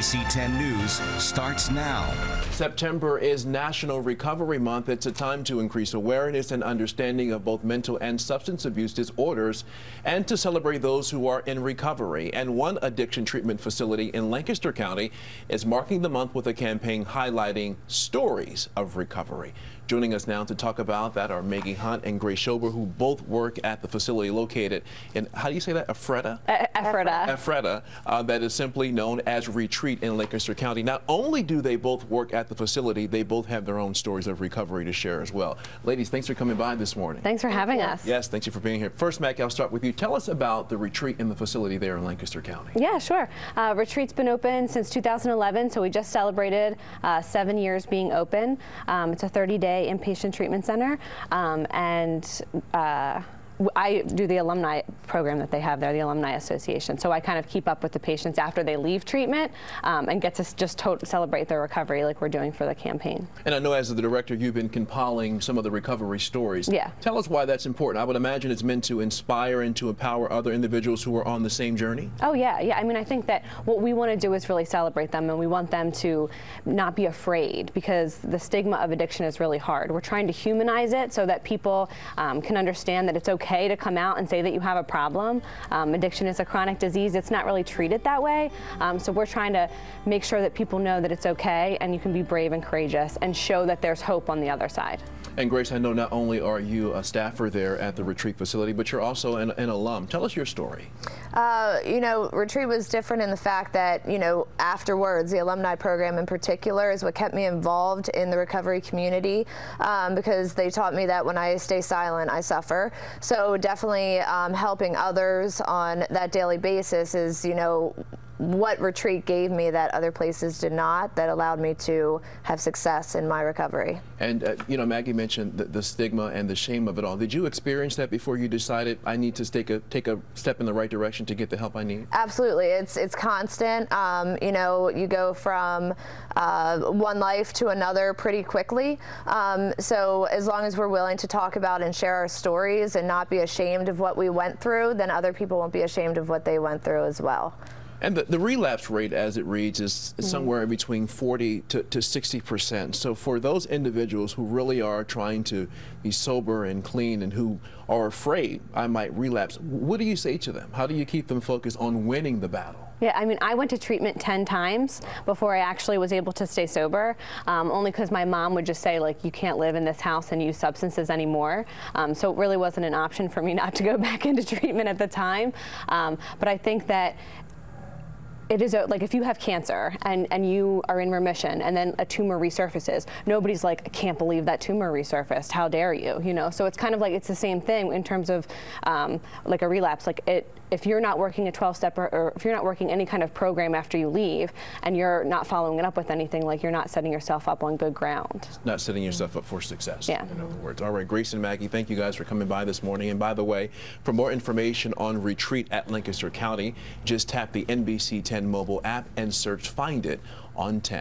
NBC10 News starts now. September is National Recovery Month. It's a time to increase awareness and understanding of both mental and substance abuse disorders and to celebrate those who are in recovery. And one addiction treatment facility in Lancaster County is marking the month with a campaign highlighting stories of recovery. Joining us now to talk about that are Maggie Hunt and Grace Schober, who both work at the facility located in, how do you say that, Ephrata? Ephrata, that is simply known as Retreat in Lancaster County. Not only do they both work at the facility, they both have their own stories of recovery to share as well. Ladies, thanks for coming by this morning. Thanks for having us. Yes, thank you for being here. First, Maggie, I'll start with you. Tell us about the Retreat in the facility there in Lancaster County. Yeah, sure. Retreat's been open since 2011, so we just celebrated 7 years being open. It's a 30-day inpatient treatment center, I do the alumni program that they have there, the Alumni Association. So I kind of keep up with the patients after they leave treatment and get to just celebrate their recovery like we're doing for the campaign. And I know as the director, you've been compiling some of the recovery stories. Yeah. Tell us why that's important. I would imagine it's meant to inspire and to empower other individuals who are on the same journey. Oh, yeah. I mean, I think that what we want to do is really celebrate them, and we want them to not be afraid, because the stigma of addiction is really hard. We're trying to humanize it so that people can understand that it's okay to come out and say that you have a problem. Addiction is a chronic disease. It's not really treated that way. So we're trying to make sure that people know that it's okay and you can be brave and courageous and show that there's hope on the other side. And Grace, I know not only are you a staffer there at the Retreat facility, but you're also an alum. Tell us your story. You know, Retreat was different in the fact that, you know, afterwards, the alumni program in particular is what kept me involved in the recovery community, because they taught me that when I stay silent, I suffer. So definitely helping others on that daily basis is, you know, what Retreat gave me that other places did not, that allowed me to have success in my recovery. And, you know, Maggie mentioned the stigma and the shame of it all. Did you experience that before you decided I need to take a step in the right direction to get the help I need? Absolutely. It's constant. You know, you go from one life to another pretty quickly. So as long as we're willing to talk about and share our stories and not be ashamed of what we went through, then other people won't be ashamed of what they went through as well. And the relapse rate, as it reads, is somewhere between 40 to 60%. So for those individuals who really are trying to be sober and clean and who are afraid I might relapse, what do you say to them? How do you keep them focused on winning the battle? Yeah, I mean, I went to treatment 10 times before I actually was able to stay sober, only because my mom would just say, like, you can't live in this house and use substances anymore. So it really wasn't an option for me not to go back into treatment at the time. But I think that it is like if you have cancer and you are in remission and then a tumor resurfaces, nobody's like, I can't believe that tumor resurfaced. How dare you? You know, so it's kind of like it's the same thing in terms of like a relapse. Like if you're not working a 12-step or if you're not working any kind of program after you leave and you're not following it up with anything, like you're not setting yourself up on good ground. Not setting yourself up for success. Yeah. In other words. All right, Grace and Maggie, thank you guys for coming by this morning. And by the way, for more information on Retreat at Lancaster County, just tap the NBC10 mobile app and search Find It on 10.